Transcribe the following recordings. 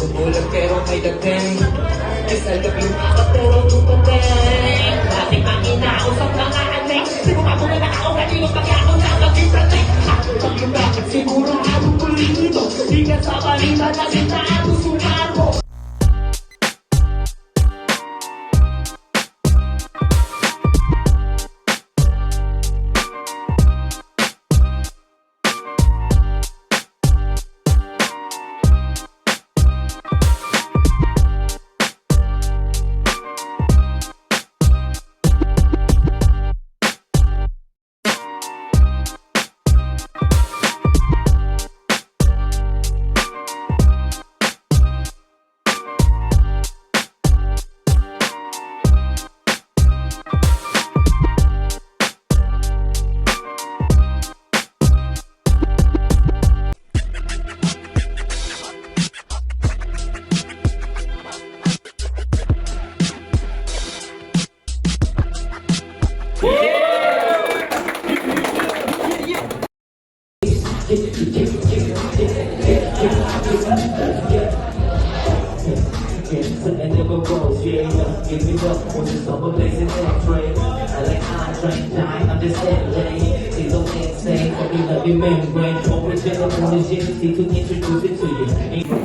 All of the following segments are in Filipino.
Sumulag pero may dating Yes, I love you ako pero dumating Dati pang inausap mga anek Di mo pa muna nakaugat Di mo pa kaya ako nakapag-ipratik Ako lang yung bakit siguradong pulido Di ka sa balita na sinato sumaro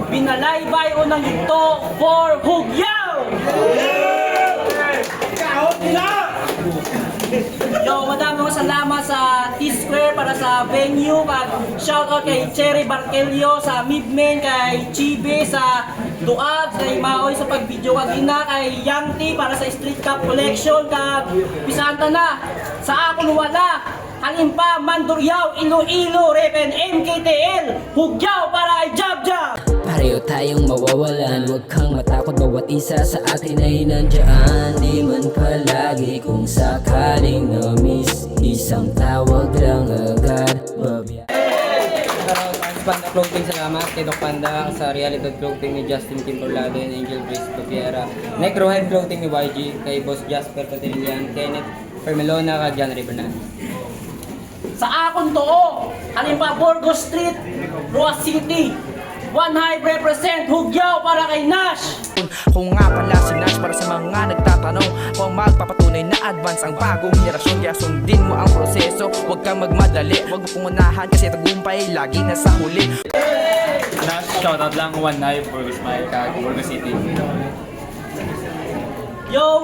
Binalaybay o ng ito for Hugyaw! Yo, madaming salamat sa T-Square para sa venue. Shoutout kay Cherry Barkelio sa Midmen, kay Chibe sa Duad, kay Maoy sa pag-video kagina, kay Yangti para sa Street Cup Collection, kag Pisanta na sa akong wala. Halin pa, Manduryaw, Iloilo, Repen, MKTL, Hugyaw para kay Jab Jab! Pareho tayong mawawalan, huwag kang matakot, bawat isa sa atin ay nandyan. Di man palagi kung sakaling na-miss, isang tawag lang agad. Panda Clothing, salamat kay Doc Panda, sa Realidad Clothing ni Justin Timberlado and Angel Grace Topiera, Necrohead Clothing ni YG, kay Boss Jasper Catrillian, Kenneth Fermelona, kay John Ribernan. Sa akong too, halin pa, Burgos Street, Roa City, One High represent Hugyaw para kay Nash. Kung nga pala si Nash para sa mga nagtatanong kung magpapatunay na advance ang bagong henerasyon. Kaya sundin mo ang proseso, huwag kang magmadali, huwag mo pumunnahan kasi tagumpay lagi na sa huli. Nash, shoutout lang, One High, Burgos Mike, Burgos City. Yo,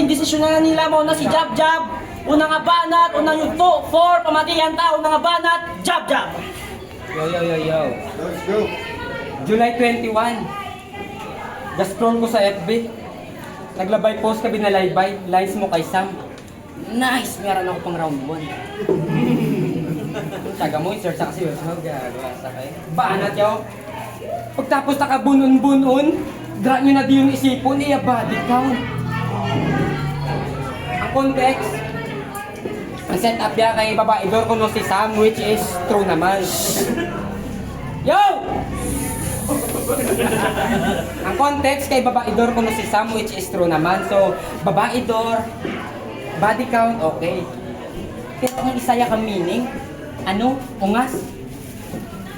desisyon na nila mo na si Jab Jab. Unang abanat, unang yugto, 4 pamatihan ta, unang abanat, Jab Jab. Yo. Let's go. July 21. Just scroll ko sa FB. Naglabay post ka binalaybay. Lines mo kay Sam. Nice! Meron ako pang round 1. Taga mo, search sa kasi yun. Gagawa sa kayo. Banat yaw. Pagtapos nakabunun-bunon, dra nyo na di yung isipon, iya body count. Ang context, ang setup niya kay babae door kuno si Sam, which is true naman. Yo! Ang context kay babae door kuno si Sam, which is true naman. So, babae door, body count, okay. Pero ang isaya kang meaning, ano? Ungas?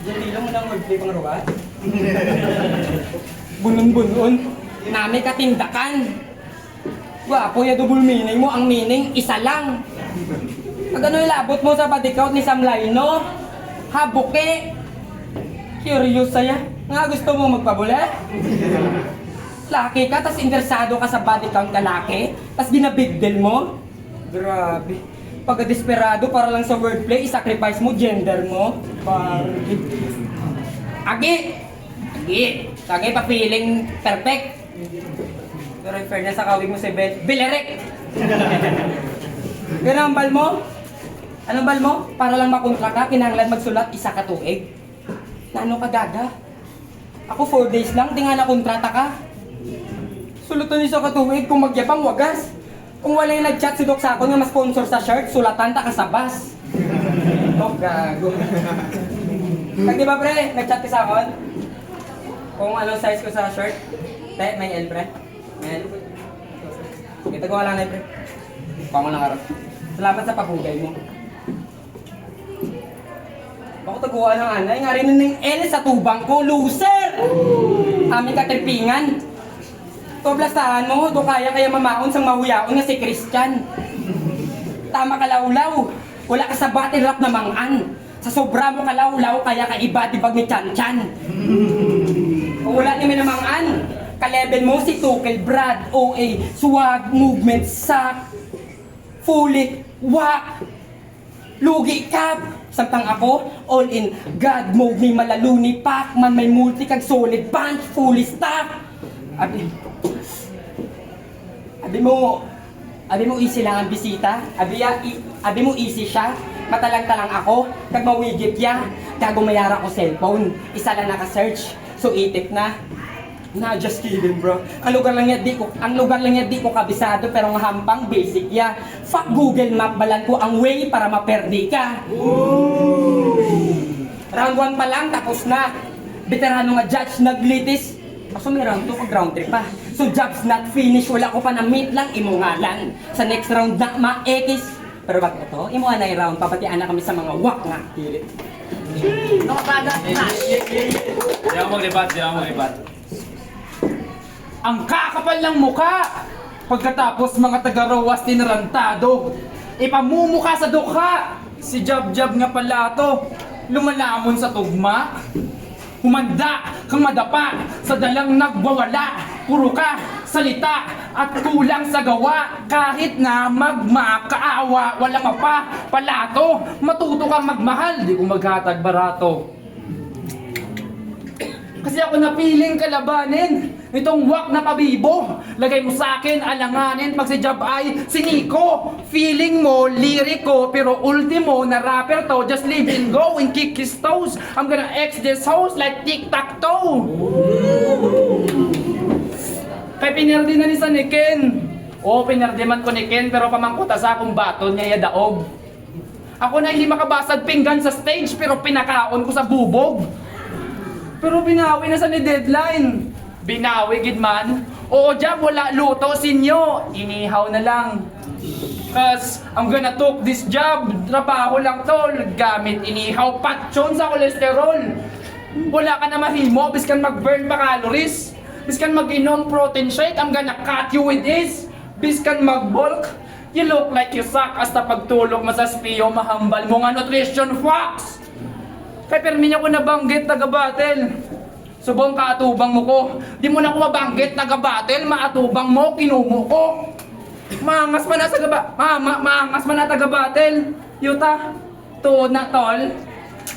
Diyan dilo mo lang wordplay pang ruwa? Bunun-bunun, nami katindakan. Wapo ya double meaning mo, ang meaning, isa lang. Pag ano ilabot mo sa body count ni Sam Laino? Ha, buke? Curious saya? Nga gusto mo magpabula? Laki ka, tas interesado ka sa body count ka laki? Tas ginabig deal mo? Grabe. Pagka desperado para lang sa wordplay, i-sacrifice mo gender mo? Barbie. Agi! Tagay pa feeling perfect. Pero in fairness sa kawig mo si Bilerek! Pero ang bal mo? Anong bal mo? Para lang makontra ka, kinanglan magsulat, isa ka tuig. Nano ka gaga? Ako 4 days lang, di nga nakontrata ka. Sulutan niyo sa katuig, kung magyabang wagas. Kung wala yung nag-chat si Doc Sako nga ma-sponsor sa shirt, sulatan ta ka sa bus. Oh, gago. Kag di ba pre, nag-chat ka sa akin? Kung anong size ko sa shirt? Te, may L pre. May L. Ito ko wala na pre. Pango lang harap. Salamat sa paghugay mo. Bako taguan ng anay, nga rin ng L sa tubang ko, loser! aming katripingan. Toblasahan mo, do kaya mamaon sang mahuyaon nga si Christian. Tama ka lawlaw, wala ka sa battle rap na mangan. Sa sobra mo ka lawlaw, kaya ka iba tibag ni Chan Chan. O wala ni mangan. Ka-level mo si Tukel, Brad, OA, swag, movement, sack, fully, wak, lugi cap. Samtang ako, all in, God mode may malaluni, Pac-Man may multi kag solid punch, fully stack. Abi mo easy lang ang bisita. Abi mo easy siya. Matalang-talang ako, kag mawigip ya. Gago mayara ko cellphone. Isa lang naka-search. So itik na. Nah, just kidding, bro. Ang lugar lang yan di ko kabisado pero ang hampang basic ya. Fuck Google Map, balan ko ang way para maperdi ka. Round 1 pa lang, tapos na. Veterano nga judge, naglitis. Kaso may round 2 pag round 3 pa. So job's not finished, wala ko pa na meet lang, imo nga lang. Sa next round na ma-ekis. Pero bakit ito? Imo nga na round, papatian na kami sa mga wak nga. Hirit. Di ako maglibat. Ang kakapal ng muka! Pagkatapos mga taga-rawas tinarantado, ipamumuka sa dukha! Si Jab-Jab nga pala to, lumalamon sa tugma. Humanda kang madapa sa dalang nagwawala. Puro ka salita at kulang sa gawa. Kahit na magmakaawa, walang mapa, palato. Matuto kang magmahal, di ko maghatag barato. Kasi ako napiling kalabanin itong wak na pabibo. Lagay mo sa akin, alanganin pag si Jab ay siniko. Feeling mo, liriko, pero ultimo na rapper to. Just leave and go and kick his toes. I'm gonna X this house like tic-tac-toe. Kay pinirdi na ni sa ni Ken. Oo, pinirdi man ko ni Ken, pero pamangkuta sa akong baton niya daog. Ako na hindi makabasag pinggan sa stage, pero pinakaon ko sa bubog. Pero binawi na sa ni deadline. Binawi, gid man. Oo, Jab, wala luto sinyo. Inihaw na lang. Cause I'm gonna took this job. Trabaho lang to. Gamit inihaw. Patson sa kolesterol. Wala ka na mahimo. Biskan mag-burn pa calories. Biskan mag-inom protein shake. I'm gonna cut you with this. Biskan mag-bulk. You look like you suck. Hasta pagtulog mo sa spiyo, mahambal mo nga nutrition facts. Kaya permi niya ko nabanggit taga-battle. Subong kaatubang mo ko. Di mo na ko mabanggit taga-battle, maatubang mo, kinumo ko. Maangas man na sa maangas man na taga-battle. Yuta, tuod na tol.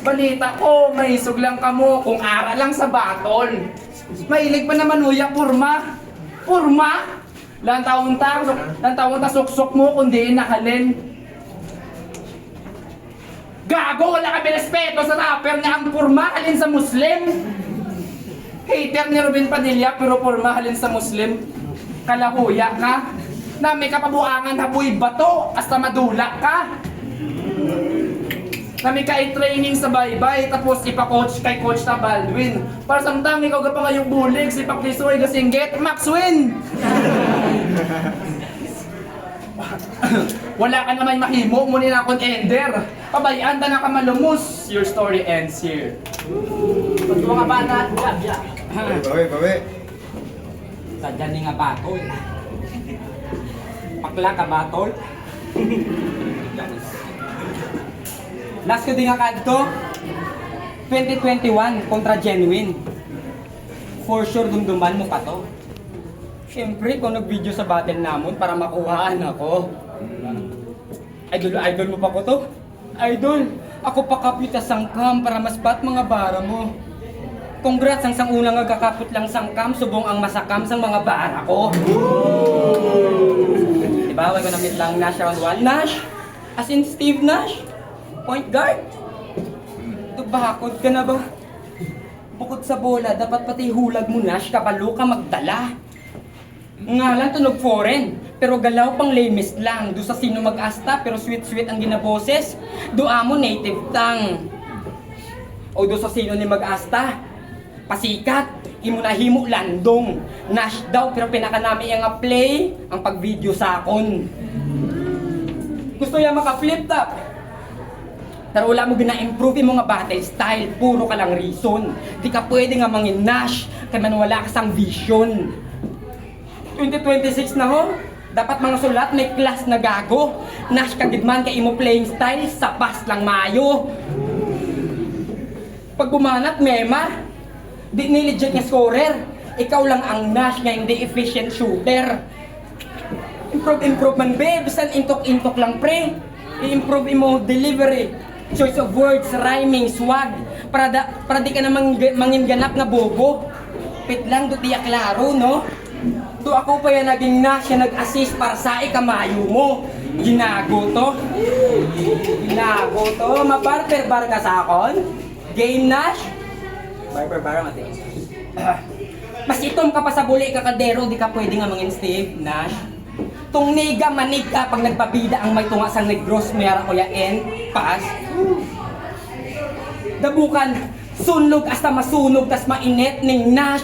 Balita ko, may isog lang kamo kung ara lang sa battle. Mailig pa naman uya, purma. Purma? Lantawon ta suksok mo kundi nakalin. Gago, wala kami respeto sa rapper na ang purma halin sa Muslim. Hater ni Ruben Padilla pero purma halin sa Muslim. Kalahuya ka. Nami ka pabuangan haboy bato hasta madula ka. Nami ka i-training sa baybay tapos ipa-coach kay Coach na Baldwin. Para samtang ikaw ka pa ngayong bulig, si Paklisoy Gasinggit, Max Win! Wala ka naman mahimo, muna na akong ender. Pabayaan na ka malumos. Your story ends here. Pag mga bata, Jab-Jab. Bawi. Sadya ni nga batol. Pakla ka batol. Last ko din nga kadto. 2021 kontra Genuine. For sure dumduman mo pa to. Siyempre, kung nag-video sa battle namon para makuhaan ako. Idol mo pa ko to? Idol, ako pa kapit sa sangkam para maspat mga bara mo. Congrats ang sang unang nagkakapit lang sangkam, subong ang masakam sang mga bara ko. Diba, wag ko na-meet lang Nash round 1. Nash? As in Steve Nash? Point guard? Bakod ka na ba? Bukod sa bola, dapat pati hulag mo Nash, kabalo ka magdala. Ngalan tunog foreign, pero galaw pang lamest lang. Do sa sino mag-asta, pero sweet-sweet ang ginaboses. Do amo native tang. O do sa sino ni mag-asta, pasikat, imo na himo landong. Nash daw, pero pinakanami nga play ang pag-video sa akon. Gusto niya maka-flip top. Pero wala mo gina-improve mo nga battle style, puro ka lang reason. Di ka pwede nga mangin Nash. kay man wala ka sang vision. 2026 na ho, dapat mga sulat may class na gago. Nash kagidman kay imo playing style, sa pass lang mayo. Pag bumanat, mema, di ni legit nga scorer. Ikaw lang ang Nash nga hindi efficient shooter. Improve man be, bisan intok-intok lang pre. I-improve mo delivery, choice of words, rhyming, swag. Para di ka na mangin ganap nga bobo. Pit lang, do tiyak klaro, no? Do ako pa yan naging Nash yan nag-assist para sa ikamayo mo. Ginago to. Mabarber-bar ka sa akon. Game Nash. Barber-bar ang ating. Mas itom ka pa sa buli kakadero, di ka pwede nga mangin Steve Nash. Tung niga manig ka pag nagpabida ang may tunga sang negros mayara ko yaen, paas. Dabukan, sunlog hasta masunog tas mainit ning Nash.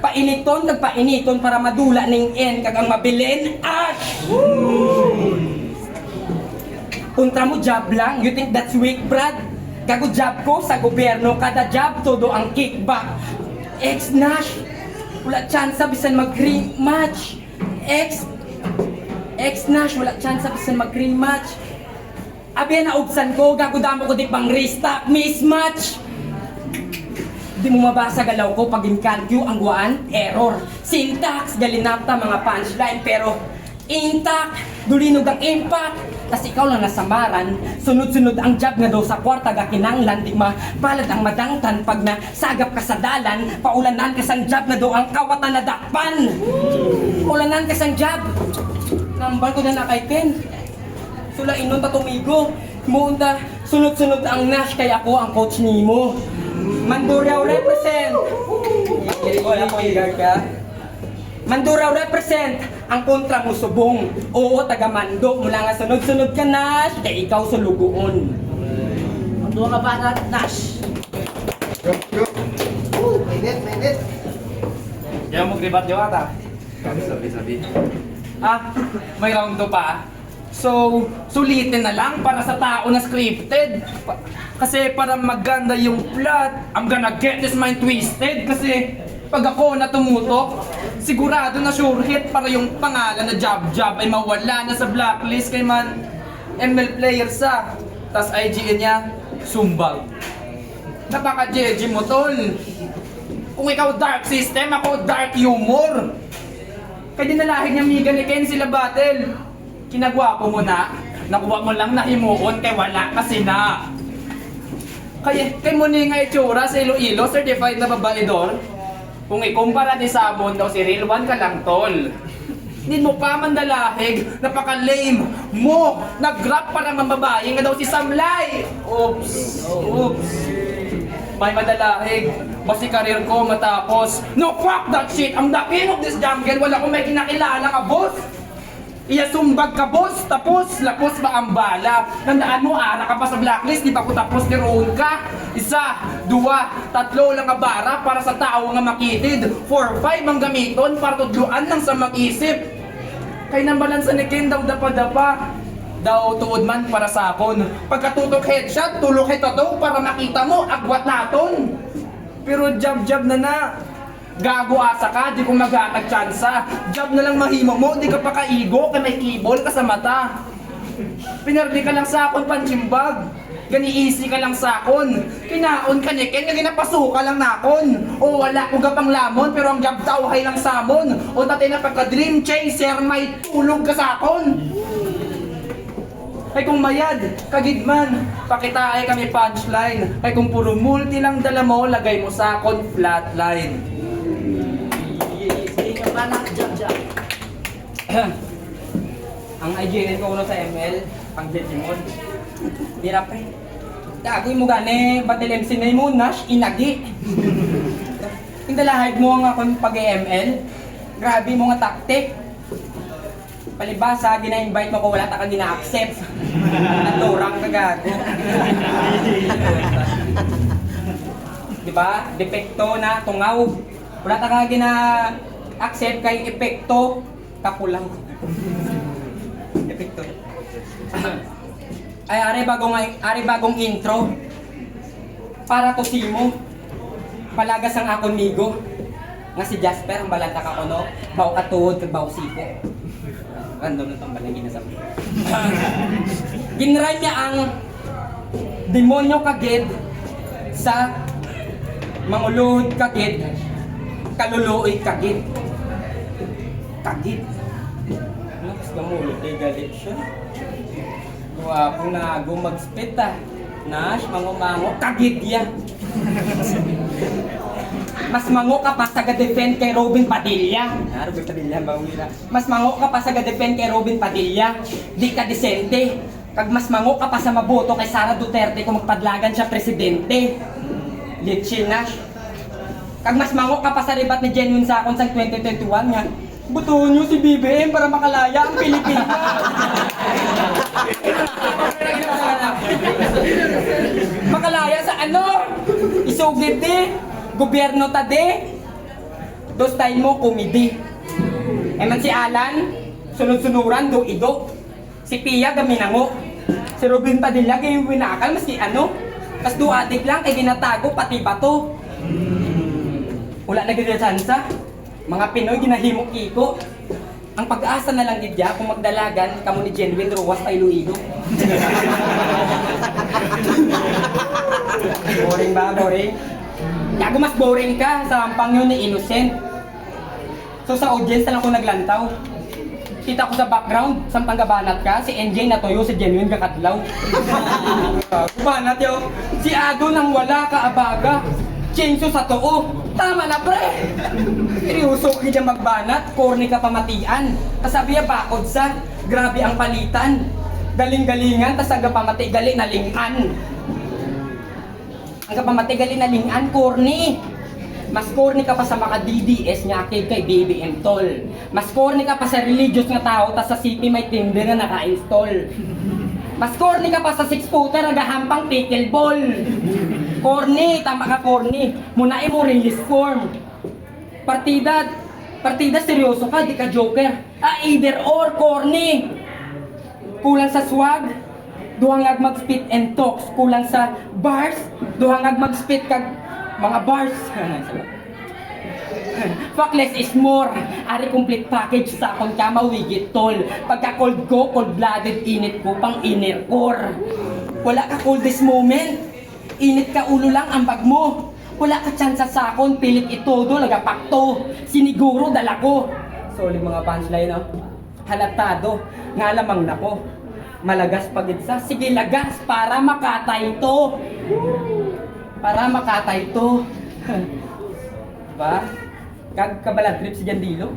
Painiton kag painiton para madula ning en kag ang mabilin ash. Kontra mo job lang, you think that's weak, Brad? Gago job ko sa gobyerno, kada job todo ang kickback. Ex Nash, wala chance bisan mag-green match. Ex Nash, wala chance bisan mag-green match. Abi na ubsan ko, gago damo ko di pang restock mismatch. Di mo mabasa galaw ko pag in-calcu ang guaan, error. Syntax, galinapta mga punchline, pero intact, dulinog ang impact. Tas ikaw lang nasamaran, sunod-sunod ang job nga daw sa kwarta ga kinanglan, di mapalad ang madangtan pag nasagap ka sa dalan, paulanan ka sang job nga daw ang kawatan na dakpan. Paulanan ka sang job. Nambal ko na na kay Ken. Sula inon ta tumigo. Muunda, sunod-sunod ang Nash kay ako ang coach nimo. Mandurao represent. Wala ko ka. Mandurao represent ang kontra mo subong. Oo, taga Mando. Mula nga sunod-sunod ka Nash, kay ikaw sulugoon. Mando ka ba na Nash? Mainit. Kaya mo gribat yung ata. Sabi. May round 2 pa. So, sulitin na lang para sa tao na scripted. Kasi para maganda yung plot, I'm gonna get this mind twisted. Kasi pag ako na tumutok, sigurado na sure hit para yung pangalan na Job ay mawala na sa blacklist kay man ML player sa. Tas IGN niya, Sumbag. Napaka-JG mo tol. Kung ikaw dark system, ako dark humor. Kaya dinalahin niya Miga ni Ken sila battle. Kinagwapo mo na, nakuha mo lang na himuon kay wala kasi na. Kaya mo ni nga itsura sa Iloilo, certified na babaidor. Kung ikumpara ni Sabon daw si Real One ka lang tol. Hindi mo pa mandalahig, napaka-lame mo. Nag-rap para mambabae nga daw si Samlay. Oops. May madalahig, basi karir ko matapos. No, fuck that shit, I'm the king of this jungle, wala akong may kinakilala ka boss. Iya sumbag ka boss, tapos lapos ba ang bala? Nandaan mo, ara ka pa sa blacklist, di pa ko tapos ni roon ka. 1, 2, 3 lang ka bara para sa tao nga makitid. 4, 5 ang gamiton para tudluan lang sa mag-isip. Kay nang balansa ni Ken daw dapa-dapa. Daw tuod man para sa akon. Pagkatutok headshot, tulok hitoto para makita mo, agwat naton. Pero jab na. Gago asa ka, di ko mag-aatag tsansa. Job na lang mahimo mo, di ka pa kaigo, kay may kibol ka sa mata. Pinardi ka lang sa akon, panchimbag. Gani easy ka lang sa akon. Kinaon ka ni Ken, nga ginapasuka lang nakon. O wala ko gapang lamon, pero ang job tawhay lang samon. O tatay na pagka-dream chaser, may tulog ka sa akon. Kay kung mayad, kagidman, pakitaay kami punchline. Kay kung puro multi lang dala mo, lagay mo sa akon flatline. Ang IGN ko uno sa ML, pang Digimon. Hirap eh. Gagoy mo gani, battle MC na mo, Nash, inagi. Indalahid mo nga kung pag-ML, grabe mo nga taktik. Palibasa, gina-invite mo ko, wala ta ka gina-accept. Naturang ka gago. Diba? Depekto na tungaw. Wala ta ka gina-accept kay epekto kapulang. Epekto. Ay, ari bagong intro. Para to simo. Palagas ang akong migo. Nga si Jasper, ang balanta ka ko, no? Baw katuod, kag baw siko. Random na itong balangin na sabi. Ginray niya ang demonyo kagid sa manguluhod kagid, kaluluoy kagid. Kagid. Lakas gamulot, eh, galit siya. Guwapong nago mag-spit ah. Nash, mango-mango, kagid yan. Mas mango ka pa sa ga-defend kay Robin Padilla. Robin Padilla, bawira. Mas mango ka pa sa ga-defend kay Robin Padilla. Di ka disente. Kag mas mango ka pa sa maboto kay Sara Duterte kung magpadlagan siya presidente. Litchil Nash. Kag mas mango ka pa sa ribat ni Genuine Sakon sa 2021 nga. Butuhin niyo si BBM para makalaya ang Pilipinas. Makalaya sa ano? Isugid di. Gobyerno tade. Do style mo komedi. Eman si Alan, sunod-sunuran do ido. Si Pia gaminango. Si Robin Padilla kay winakal maski ano. Tas do adik lang kay ginatago pati bato. Wala na gid tsansa. Mga Pinoy ginahimok iko. Ang pag-asa na lang gidya kung magdalagan kamo ni Genuine Ruwas pa Iloilo. Boring ba? Boring? Gago mas boring ka sa ampang yun ni Innocent. So sa audience na lang ko naglantaw. Kita ko sa background, samtang gabanat ka, si NJ natuyo, si Genuine kakadlaw. Banat yo, si Ado nang wala ka abaga. Chenso sa too. Tama na pre! Seryoso ka dyan magbanat, corny ka pamatian. Kasabi ya bakod sa, grabe ang palitan. Galing-galingan, tas aga pamati gali na lingan. Ang kapamati gali na lingan, corny. Mas corny ka pa sa mga DDS nga akib kay BBM Tol. Mas corny ka pa sa religious nga tao, tas sa CP may Tinder na naka-install. Mas corny ka pa sa 6-footer nagahampang pickleball. Corny, tama ka corny. Muna mo release form. Partida seryoso ka, di ka joker. Either or, corny. Kulang sa swag, duhangag mag-spit and talks. Kulang sa bars, duhangag mag-spit kag mga bars. Fuck less is more. Ari complete package sa akong kama wigit tol. Pagka cold ko, cold-blooded, init ko pang inner core. Wala ka coldest moment. Init ka ulo lang ang bag mo. Wala ka tsansa sa akon, pilit itodo, lagapakto. Siniguro, dala ko. Sorry mga punchline, no? Halatado, nga lamang nako. Malagas pagitsa, sige lagas para makatay to. Para makatay to. Diba? Kabalag trip si Jandilo.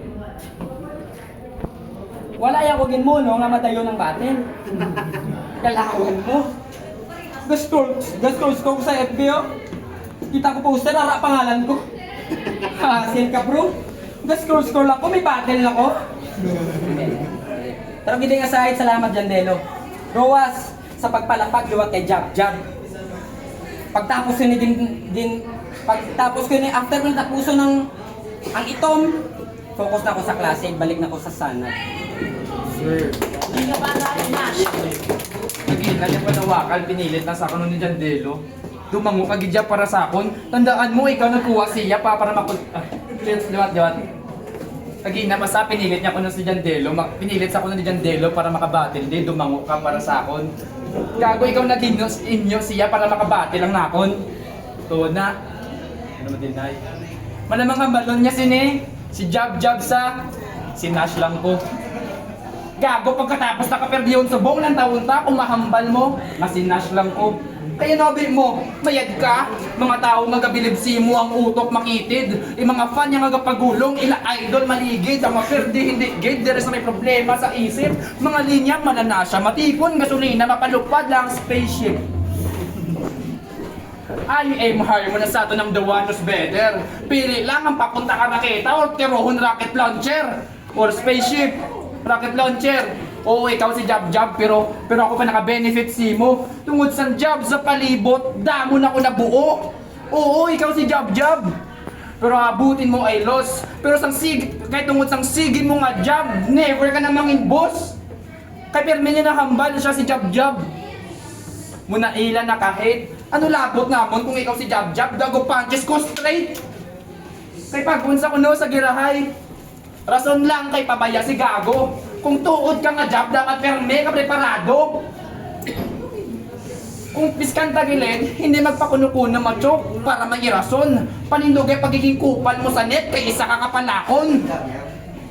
Wala yakogin mo, no? Nga matayo ng batin. Kalawan mo. Gastos ko sa FB, oh. Kita ko poster, ara pangalan ko. Hasil ka, bro. Gastos ko lang ko, may battle ako. Pero kidding aside, salamat Jandelo. Rowas, sa pagpalapag, luwat kay Jab. Pagtapos ko ni pagtapos ko ni after ng tapuso ng ang itom, focus na ako sa klase, balik na ako sa sana. Sir. Hindi ka ba rin Nash? Nagina niya panawakan, pinilit na sa kanon ni Jandelo. Dumango ka gidya para sa akon. Tandaan mo, ikaw nagkuha siya para makul... Liwat. Nagina pa sa pinilit niya ko si Jandelo. Pinilit sa kuno ni Jandelo para makabatil. Di, dumango ka para sa akon. Gago, ikaw naginos inyo siya para makabatil ang nakon. Tuwa na. Ano mo din na malamang ang balon niya si Jab sa si Nash lang ko. Gago, pagkatapos nakaperdi yun sa buong ng taon ta, kumahambal mo, nga si Nash lang ko. Kaya nabi mo, mayad ka, mga tao magabilib si mo ang utok makitid, mga fan yung magapagulong, ila idol maligid, ang maperdi hindi gid, there is may problema sa isip, mga linya mananasya, matipon, gasolina, mapalupad lang spaceship. I aim high mo na sa ato ng the one who's better. Pili lang ang papunta ka nakita or tirohon rocket launcher or spaceship rocket launcher. Oo, ikaw si Jab pero ako pa naka-benefit si mo. Tungod sa Jab sa palibot, damo na ko nabuo. Oo, ikaw si Jab. Pero abutin mo ay loss. Pero kahit tungod sang sigin mo nga Jab, never ka namang in boss. Kay pirmi niya nakambal siya si Jab. Muna ilan na kahit ano labot namon kung ikaw si Jab, gago punches ko straight. Kay pagunsa ko no sa girahay. Rason lang kay pabaya si Gago. Kung tuod ka nga job, dapat perme ka preparado. Kung piskan tagilid, hindi magpakunukuno machok para may rason. Panindugay pagiging kupal mo sa net kay isa ka kapalakon.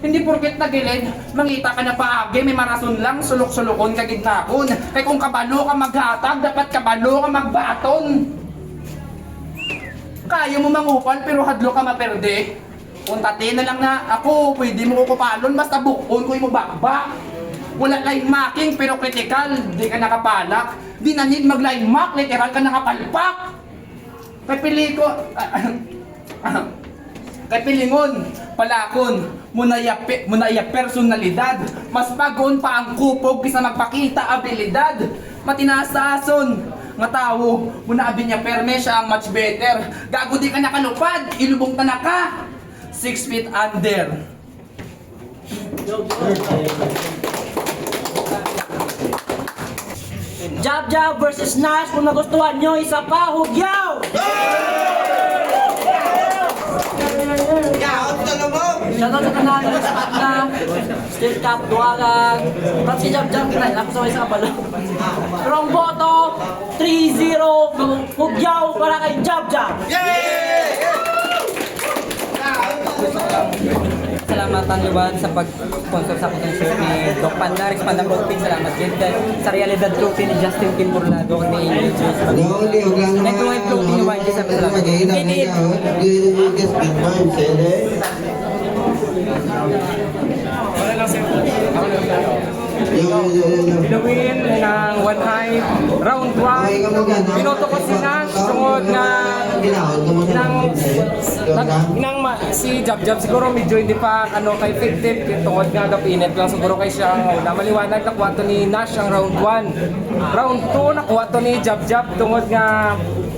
Hindi porket tagilid, mangita ka na paagi, may marason lang, sulok-sulokon ka gitnakon. Kay kung kabalo ka maghatag, dapat kabalo ka magbaton. Kaya mo mangupal pero hadlo ka maperde. Kung tate na lang na ako, pwede mo ko kupalon, basta bukon ko yung bakbak. Wala line marking pero critical, di ka nakapalak. Di na need mag-line mark, literal ka nakapalpak. Kay pili ko, kay pilingon, palakon, munaya personalidad. Mas bagon pa ang kupog kisa magpakita abilidad. Matinaasason, nga tao, muna abi niya perme siya ang much better. Gago di ka nakalupad, ilubong ta na ka. 6 feet under. Jab Jab versus Nash. Kung nagustuhan nyo, isa pa, hugyaw! Shoutout sa tanan, spot na, Steel Cup, Duwagan, at si Jab Jab, kinain ako sa kapalo. Pero ang boto, 3-0, hugyaw para kay Jab Jab! Salamatan Luwan sa pag-sponsor sa akong shirt ni Doc Panda, Rex Panda Clothing. Salamat din sa Realidad Clothing ni Justin Kimburlado ni Angel Jones. Network Clothing ni YG sa salamat. Init! Binuwin ng 1 high, round 1. Binoto ko si Nash, tungod nga si Jab Jab siguro medyo hindi pa kay effective tungod nga gapinit lang siguro kay siya ang maliwanag nakuha to ni Nash ang round 1. Round 2 nakuha to ni Jab Jab tungod nga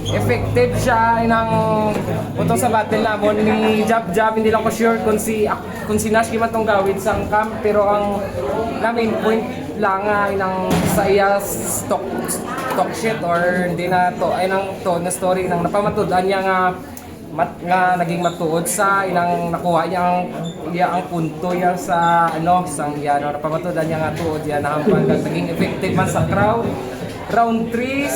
effective siya inang utong sa battle namon ni Jab Jab. Hindi lang ko sure kung si Nash kiman tong gawid sang camp, pero ang main point lang inang sa iya stock shit or hindi na to ay nang to na story nang napamatudan niya nga naging matuod sa inang nakuha niya ang punto niya sa sang iya napamatudan niya nga tuod niya nahampan naging effective man sa crowd. Round 3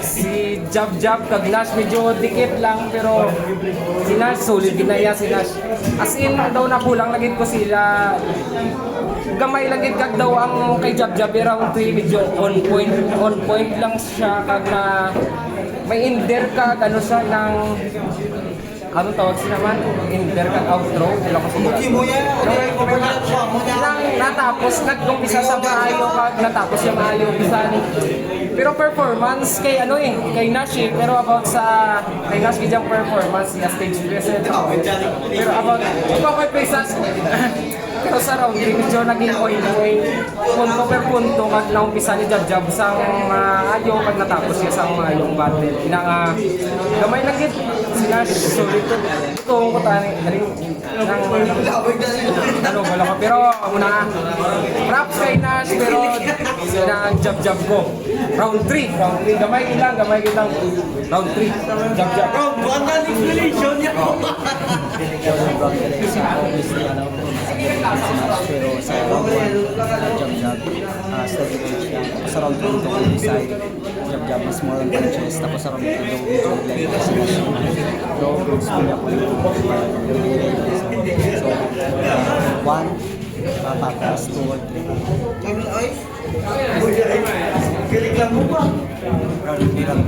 si Jab Jab kag Nash medyo dikit lang, pero si Nash solid ginaya si Nash. As in daw na kulang lagit ko sila. Gamay lagit kag daw ang kay Jab Jab round 3 medyo on point lang siya kag na may inder ka siya ng anong tawag siya naman? Inder kag outro. Wala ko natapos nag-umpisa sa maayo kag natapos yung maayo umpisan. Pero performance kay kay Nash pero about sa kay Nash gijang performance niya stage present. Pero about kay Pesas pero sa round 3 medyo naging punto per punto kag naumpisa ni Jab Jab sang maayo kag natapos siya sang maayong battle. Inang gamay lang gid si Nash solid to. Kung kutani galing wala ko pero una props kay Nash pero ang Jab Jab ko. Round 3 gamay ilang round 3 Jab Jab. Round 1 na explanation niya. Pero sa round 1, Jab Jab, steady edge lang. Sa round 2, ito kung decide, Jab Jab is more on punches. Tapos sa round 2, medyo like kasi na siya. So, speed ako yung so, 1, papakas, 2 or 3. Galing lang mo ba? Round 3, round